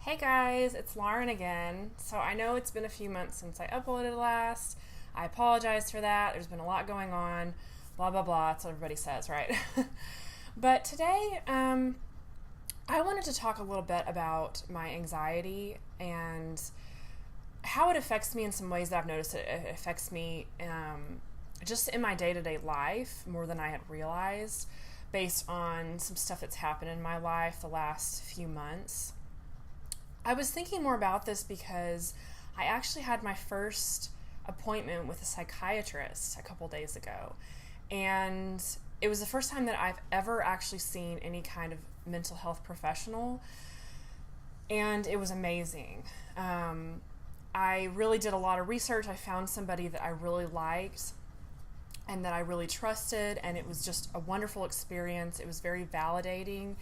Hey guys, it's Lauren again. So I know it's been a few months since I uploaded last. I apologize for that. There's been a lot going on. Blah, blah, blah. That's what everybody says, right? But today, I wanted to talk a little bit about my anxiety and how it affects me in some ways that I've noticed it affects me just in my day-to-day life more than I had realized based on some stuff that's happened in my life the last few months. I was thinking more about this because I actually had my first appointment with a psychiatrist a couple days ago. And it was the first time that I've ever actually seen any kind of mental health professional. And it was amazing. I really did a lot of research. I found somebody that I really liked and that I really trusted. And it was just a wonderful experience. It was very validating.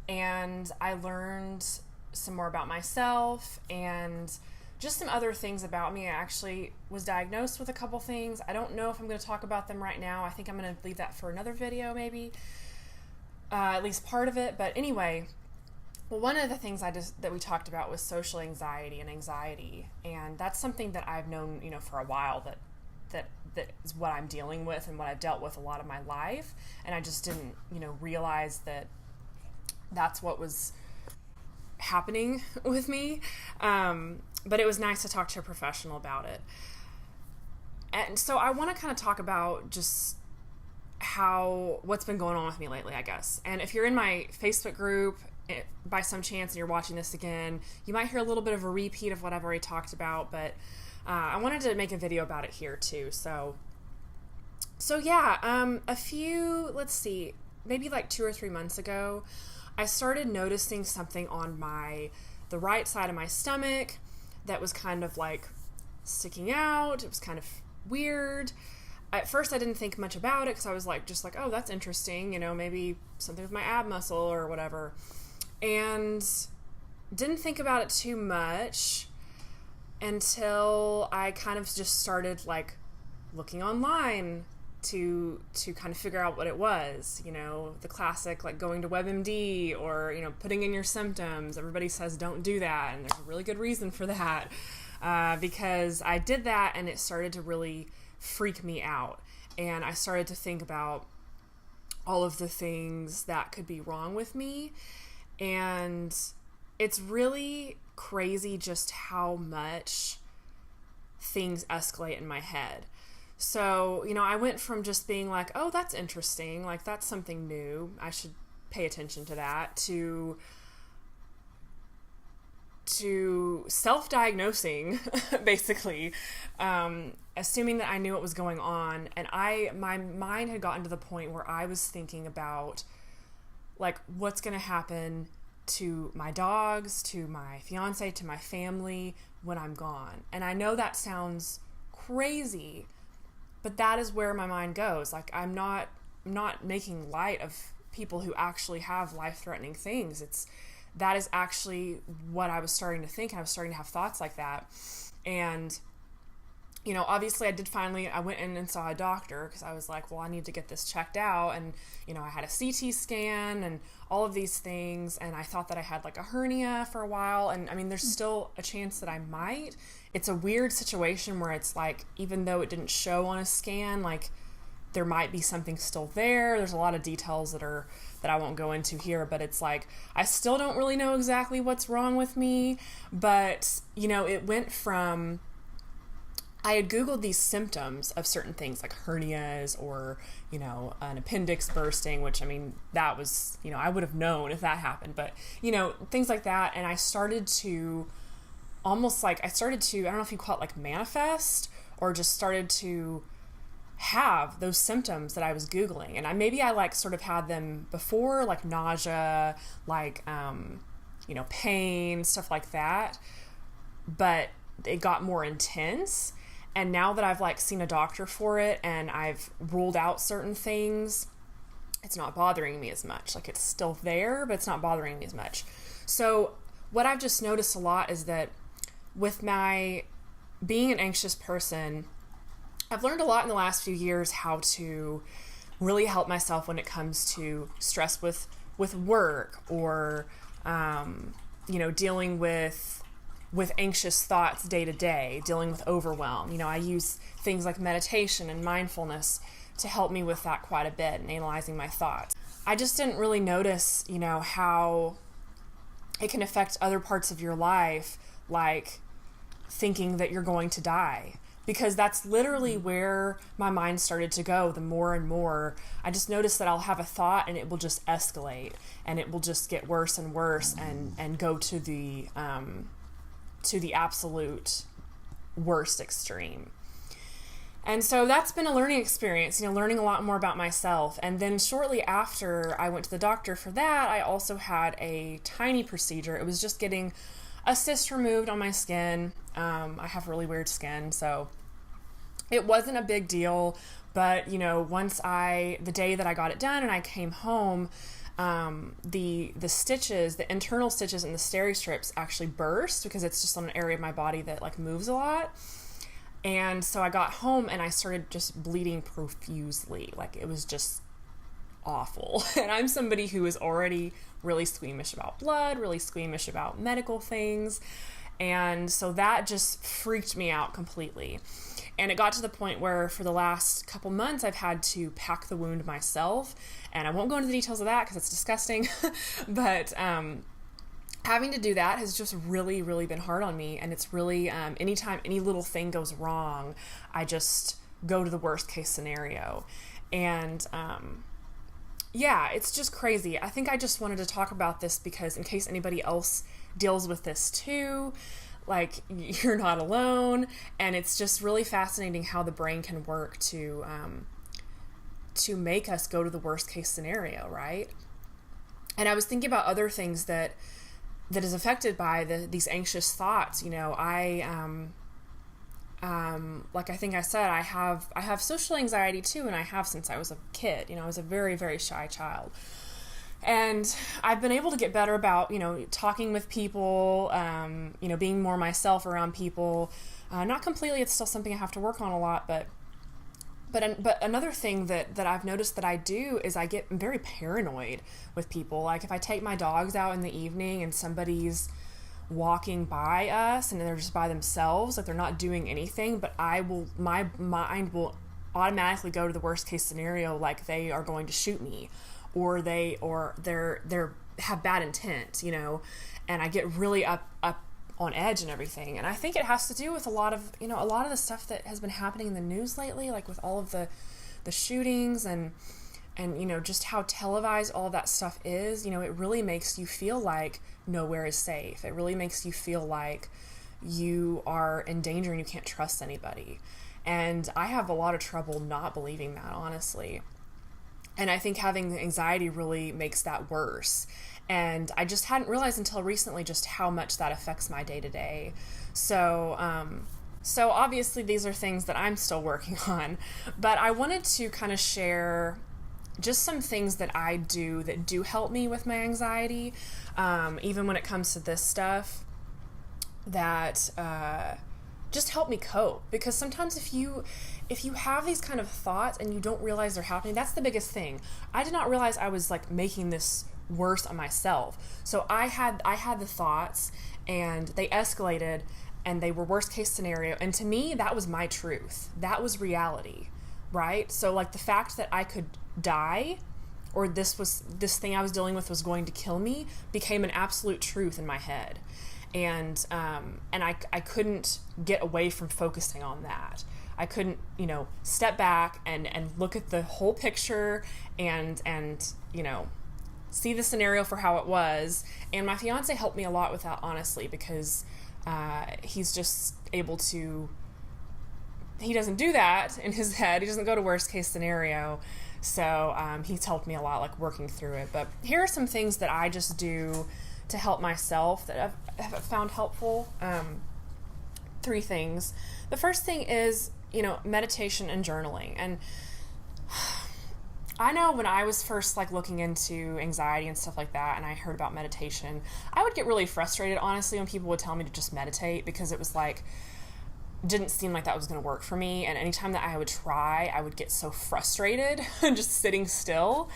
And I learned some more about myself and just some other things about me. I actually was diagnosed with a couple things. I don't know if I'm going to talk about them right now. I think I'm going to leave that for another video maybe, at least part of it. But anyway, well, one of the things that we talked about was social anxiety and anxiety, and that's something that I've known, for a while that is what I'm dealing with and what I've dealt with a lot of my life, and I just didn't, realize that that's what was happening with me. But it was nice to talk to a professional about it. And so I want to kind of talk about just what's been going on with me lately, I guess. And if you're in my Facebook group by some chance and you're watching this again, you might hear a little bit of a repeat of what I've already talked about, but I wanted to make a video about it here too. So yeah, maybe like 2 or 3 months ago, I started noticing something on the right side of my stomach that was kind of like sticking out. It was kind of weird. At first I didn't think much about it because I was just like, oh, that's interesting, maybe something with my ab muscle or whatever. And didn't think about it too much until I kind of just started looking online to kind of figure out what it was, the classic, going to WebMD or, putting in your symptoms. Everybody says don't do that, and there's a really good reason for that, because I did that and it started to really freak me out, and I started to think about all of the things that could be wrong with me, and it's really crazy just how much things escalate in my head. So, I went from just being like, oh, that's interesting, that's something new, I should pay attention to that, to self-diagnosing, basically, assuming that I knew what was going on. And my mind had gotten to the point where I was thinking about, what's going to happen to my dogs, to my fiance, to my family when I'm gone. And I know that sounds crazy, but that is where my mind goes. I'm not making light of people who actually have life-threatening things. That is actually what I was starting to think, and I was starting to have thoughts like that. And, obviously I went in and saw a doctor because I was like, well, I need to get this checked out. And, I had a CT scan and all of these things. And I thought that I had a hernia for a while. And there's still a chance that I might. It's a weird situation where it's even though it didn't show on a scan, there might be something still there. There's a lot of details that I won't go into here, but it's I still don't really know exactly what's wrong with me. But, it went from, I had Googled these symptoms of certain things like hernias or, an appendix bursting, which, that was, I would have known if that happened, but, things like that. And I started to I don't know if you call it manifest, or just started to have those symptoms that I was Googling. And I sort of had them before, nausea, pain, stuff like that. But it got more intense. And now that I've seen a doctor for it and I've ruled out certain things, it's not bothering me as much. It's still there, but it's not bothering me as much. So what I've just noticed a lot is that with my being an anxious person, I've learned a lot in the last few years how to really help myself when it comes to stress with work or dealing with anxious thoughts day to day, dealing with overwhelm. I use things like meditation and mindfulness to help me with that quite a bit and analyzing my thoughts. I just didn't really notice, how it can affect other parts of your life, like thinking that you're going to die, because that's literally where my mind started to go. The more and more I just noticed that I'll have a thought and it will just escalate and it will just get worse and worse and go to the absolute worst extreme. And so that's been a learning experience, learning a lot more about myself. And then shortly after I went to the doctor for that, I also had a tiny procedure. It was just getting a cyst removed on my skin. I have really weird skin, so it wasn't a big deal. But, the day that I got it done and I came home, the stitches, the internal stitches in the steri strips actually burst because it's just on an area of my body that like moves a lot. And so I got home and I started just bleeding profusely. Like, it was just awful. And I'm somebody who is already really squeamish about blood, really squeamish about medical things. And so that just freaked me out completely. And it got to the point where for the last couple months, I've had to pack the wound myself. And I won't go into the details of that because it's disgusting. But having to do that has just really, really been hard on me. And it's really, anytime any little thing goes wrong, I just go to the worst case scenario. And it's just crazy. I think I just wanted to talk about this because in case anybody else deals with this too, like, you're not alone. And it's just really fascinating how the brain can work to make us go to the worst case scenario, right? And I was thinking about other things that is affected by these anxious thoughts. Like I think I said, I have social anxiety too, and I have since I was a kid. I was a very, very shy child. And I've been able to get better about, talking with people, being more myself around people. Not completely, it's still something I have to work on a lot, but another thing that I've noticed that I do is I get very paranoid with people. Like, if I take my dogs out in the evening and somebody's walking by us and they're just by themselves, like they're not doing anything, but my mind will automatically go to the worst case scenario, like they are going to shoot me, or they're have bad intent, and I get really up on edge and everything. And I think it has to do with a lot of the stuff that has been happening in the news lately, like with all of the shootings and just how televised all of that stuff is. It really makes you feel like nowhere is safe. It really makes you feel like you are in danger and you can't trust anybody. And I have a lot of trouble not believing that, honestly. And I think having anxiety really makes that worse. And I just hadn't realized until recently just how much that affects my day-to-day. So obviously these are things that I'm still working on. But I wanted to kind of share just some things that I do that do help me with my anxiety, even when it comes to this stuff, that just help me cope. Because sometimes if you have these kind of thoughts and you don't realize they're happening, that's the biggest thing. I did not realize I was like making this worse on myself. So I had the thoughts and they escalated and they were worst case scenario. And to me, that was my truth. That was reality, right? So like the fact that I could die, or this thing I was dealing with was going to kill me, became an absolute truth in my head. And I couldn't get away from focusing on that. I couldn't, step back and look at the whole picture and see the scenario for how it was. And my fiance helped me a lot with that, honestly, because he's just able to, he doesn't do that in his head. He doesn't go to worst case scenario. So he's helped me a lot, like working through it. But here are some things that I just do to help myself that I've found helpful. 3 things. The first thing is, meditation and journaling. And I know when I was first like looking into anxiety and stuff like that, and I heard about meditation, I would get really frustrated, honestly, when people would tell me to just meditate, because it was like, didn't seem like that was going to work for me. And anytime that I would try, I would get so frustrated just sitting still.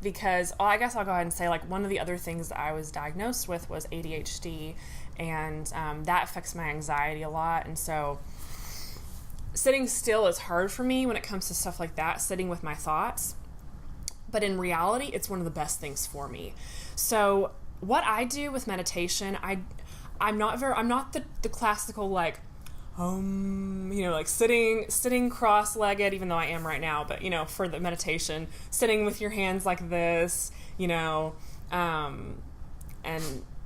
because I guess I'll go ahead and say, like, one of the other things that I was diagnosed with was ADHD, and that affects my anxiety a lot. And so sitting still is hard for me when it comes to stuff like that, sitting with my thoughts. But in reality, it's one of the best things for me. So what I do with meditation, I'm not the classical, like, like sitting cross-legged, even though I am right now, but, for the meditation, sitting with your hands like this,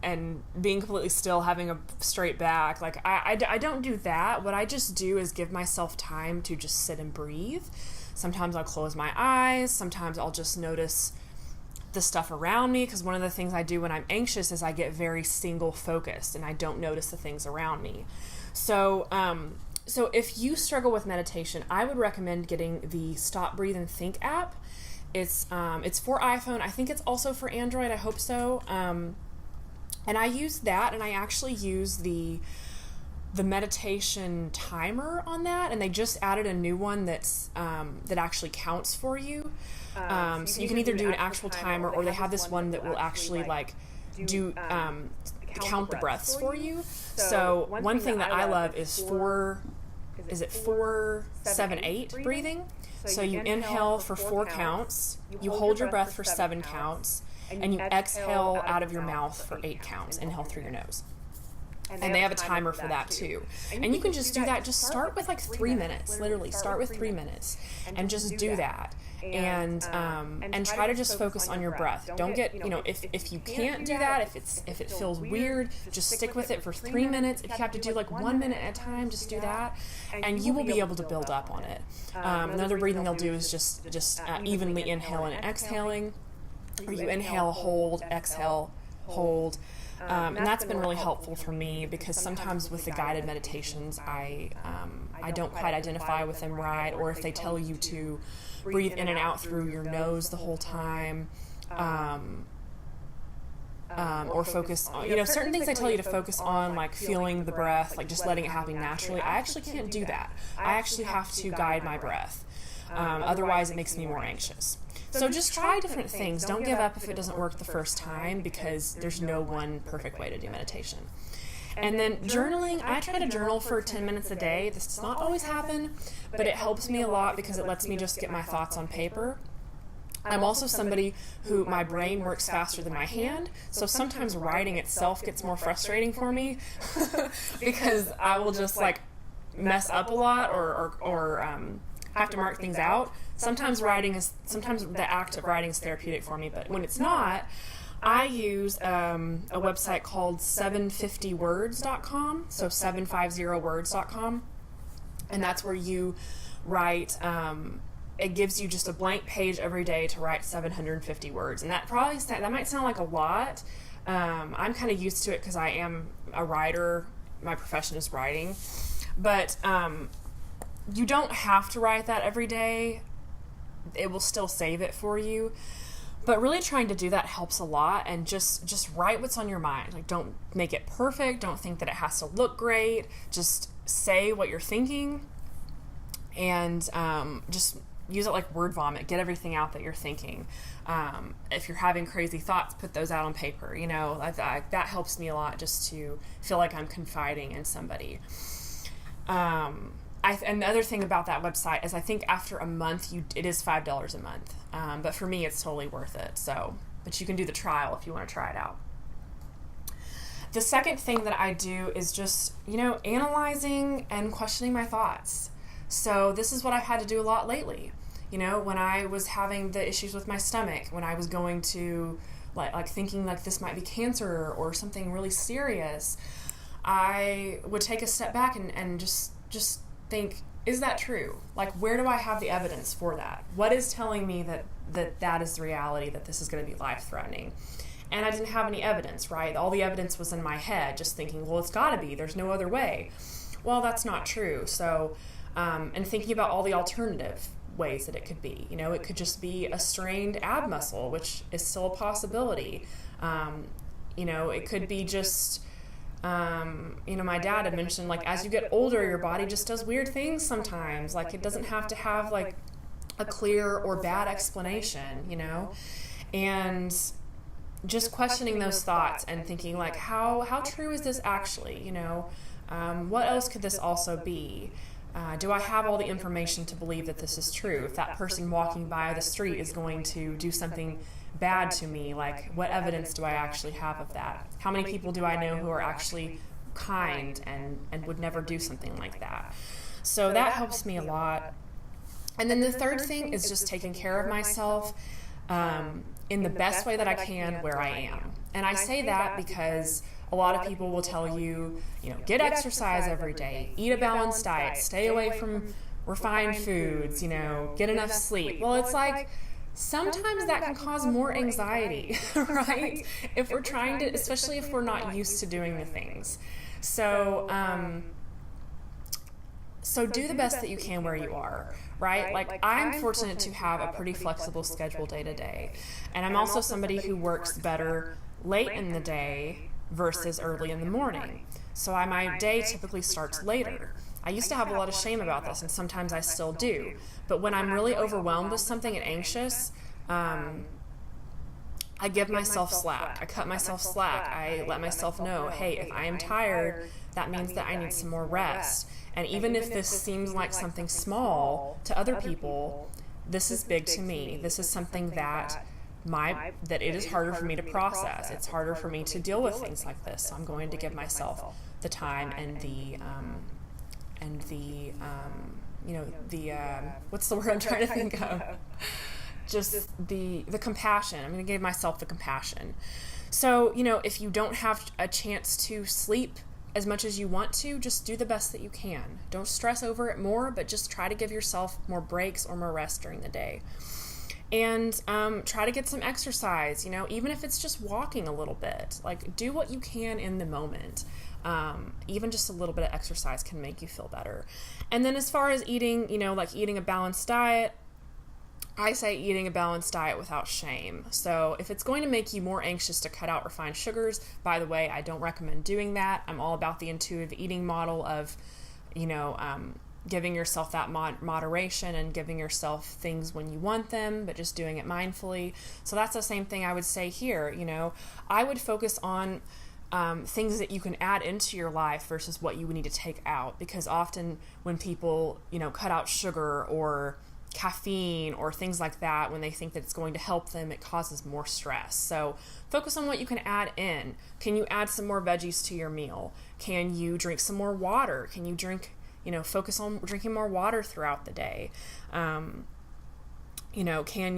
and being completely still, having a straight back. Like, I don't do that. What I just do is give myself time to just sit and breathe. Sometimes I'll close my eyes. Sometimes I'll just notice the stuff around me, because one of the things I do when I'm anxious is I get very single focused and I don't notice the things around me. So if you struggle with meditation, I would recommend getting the Stop, Breathe, and Think app. It's for iPhone. I think it's also for Android. I hope so. And I use that, and I actually use the meditation timer on that, and they just added a new one that actually counts for you. So you can either do an actual timer, or they have this one that will actually do count the breaths for you. So one thing that I love is 4-7-8 breathing. So you inhale for 4 counts, you hold your breath for 7 counts, and you exhale out of your mouth for 8 counts. Inhale through your nose. And they have a timer for that too. And you can just do that. Just start with 3 minutes. Literally, start with 3 minutes and just do that. And try to just focus on your breath. Don't get, if you can't do that, if it feels weird, just stick with it for 3 minutes. If you have to do 1 minute at a time, just do that, and you will be able to build up on it. Another breathing they'll do is just evenly inhaling and exhaling, or you inhale, hold, exhale, hold. And that's been really helpful for me, because sometimes with the guided meditations, I don't quite identify with them right, or if they tell you to breathe in and out through your nose the whole time, or focus on, certain things they tell you to focus on, like feeling the breath, like just letting it happen naturally. I actually can't do that. I actually have to guide my breath. Otherwise, it makes me more anxious. So just try different things. Don't give up if it doesn't work the first time, because there's no one perfect way to do meditation. And then journaling, I try to journal for 10 minutes a day. This does not always happen, but it helps me a lot because it lets me just get my thoughts on paper. I'm also somebody who, my brain works faster than my hand, so sometimes writing itself gets more frustrating for me because I will just mess up a lot or have to mark things out. Sometimes the act of writing is therapeutic for me, but when it's not, I use a website called 750words.com, so 750words.com, and that's where you write, it gives you just a blank page every day to write 750 words, and that might sound like a lot. I'm kind of used to it because I am a writer. My profession is writing, but you don't have to write that every day. It will still save it for you. But really trying to do that helps a lot, and just write what's on your mind. Don't make it perfect. Don't think that it has to look great. Just say what you're thinking, and just use it like word vomit. Get everything out that you're thinking. If you're having crazy thoughts, put those out on paper. That helps me a lot, just to feel like I'm confiding in somebody. Another thing about that website is I think after a month, it is $5 a month. But for me, it's totally worth it. But you can do the trial if you want to try it out. The second thing that I do is just, analyzing and questioning my thoughts. So this is what I've had to do a lot lately. When I was having the issues with my stomach, when I was going to like thinking this might be cancer or something really serious, I would take a step back and just think, is that true? Where do I have the evidence for that? What is telling me that is the reality, that this is going to be life-threatening? And I didn't have any evidence, right? All the evidence was in my head, just thinking, well, it's got to be. There's no other way. Well, that's not true. So, and thinking about all the alternative ways that it could be. It could just be a strained ab muscle, which is still a possibility. It could be just... my dad had mentioned, as you get older, your body just does weird things sometimes. It doesn't have to have, a clear or bad explanation, And just questioning those thoughts and thinking like, how true is this actually? You know, what else could this also be? Do I have all the information to believe that this is true? If that person walking by the street is going to do something bad to me, like what evidence do I actually have of that? How many people do I know who are actually kind and would never do something like that? So that helps me a lot. And then the third thing is just taking care of myself in the best way that I can where I am. And I say that because a lot of people will tell you, get exercise every day, eat a balanced diet, stay away from refined foods, get enough sleep. Well, it's like sometimes that can cause more anxiety, right? If we're trying to, especially if we're not used to doing the things. So do the best that you can where you are, right? Like I'm fortunate to have a pretty flexible schedule day to day. And I'm also somebody who works better late in the day versus early in the morning. So my day typically starts later. I used to have a lot of shame about this, and sometimes I still do. But when I'm really overwhelmed with something and anxious, I give myself slack. I cut myself slack. I let myself know, hey, if I am tired, that means that I need some more rest. And even if this seems like something small to other people, this is big to me. This is something that it is harder for me to process. It's harder for me to deal with things like this. So I'm going to give myself the time and what's the word I'm trying to think of? Just the compassion. I'm going to give myself the compassion. So, if you don't have a chance to sleep as much as you want to, just do the best that you can. Don't stress over it more, but just try to give yourself more breaks or more rest during the day. And try to get some exercise, even if it's just walking a little bit. Like, do what you can in the moment. Even just a little bit of exercise can make you feel better. And then as far as eating, like eating a balanced diet, I say eating a balanced diet without shame. So if it's going to make you more anxious to cut out refined sugars, by the way, I don't recommend doing that. I'm all about the intuitive eating model of, giving yourself that moderation and giving yourself things when you want them, but just doing it mindfully. So that's the same thing I would say here. I would focus on things that you can add into your life versus what you would need to take out, because often when people, cut out sugar or caffeine or things like that, when they think that it's going to help them, it causes more stress. So focus on what you can add in. Can you add some more veggies to your meal? Can you drink some more water? Can you focus on drinking more water throughout the day? Can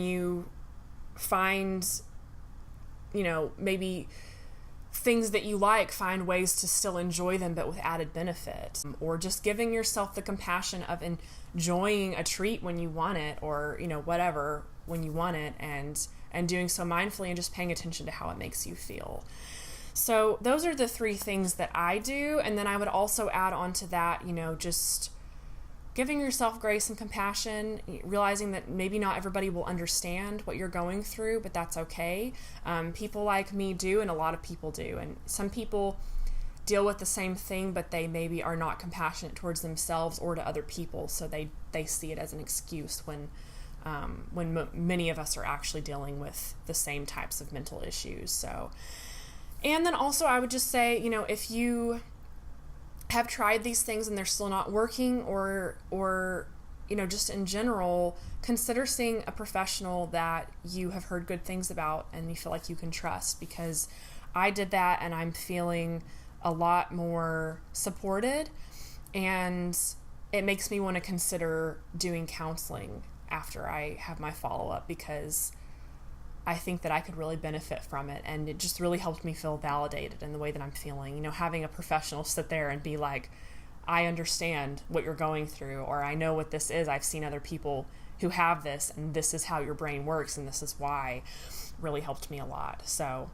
you find, maybe things that you like, find ways to still enjoy them but with added benefit, or just giving yourself the compassion of enjoying a treat when you want it, or whatever when you want it, and doing so mindfully and just paying attention to how it makes you feel. So those are the three things that I do. And then I would also add on to that, just giving yourself grace and compassion, realizing that maybe not everybody will understand what you're going through, but that's okay. People like me do, and a lot of people do. And some people deal with the same thing, but they maybe are not compassionate towards themselves or to other people. So they see it as an excuse when many of us are actually dealing with the same types of mental issues. So, and then also I would just say, if you have tried these things and they're still not working, or just in general, consider seeing a professional that you have heard good things about and you feel like you can trust, because I did that and I'm feeling a lot more supported, and it makes me want to consider doing counseling after I have my follow-up, because I think that I could really benefit from it, and it just really helped me feel validated in the way that I'm feeling. Having a professional sit there and be like, I understand what you're going through, or I know what this is. I've seen other people who have this, and this is how your brain works, and this is why, really helped me a lot. So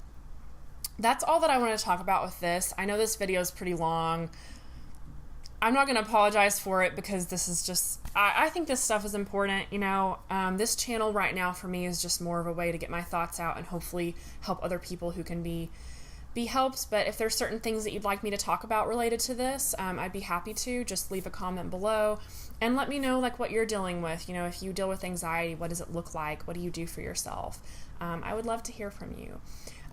that's all that I want to talk about with this. I know this video is pretty long. I'm not going to apologize for it, because this is just, I think this stuff is important. This channel right now for me is just more of a way to get my thoughts out and hopefully help other people who can be be helped. But if there's certain things that you'd like me to talk about related to this, I'd be happy to. Just leave a comment below and let me know like what you're dealing with. You know, if you deal with anxiety, what does it look like? What do you do for yourself? I would love to hear from you.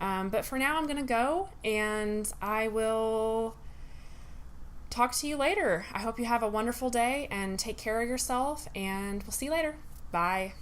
But for now, I'm going to go, and I will talk to you later. I hope you have a wonderful day and take care of yourself, and we'll see you later. Bye.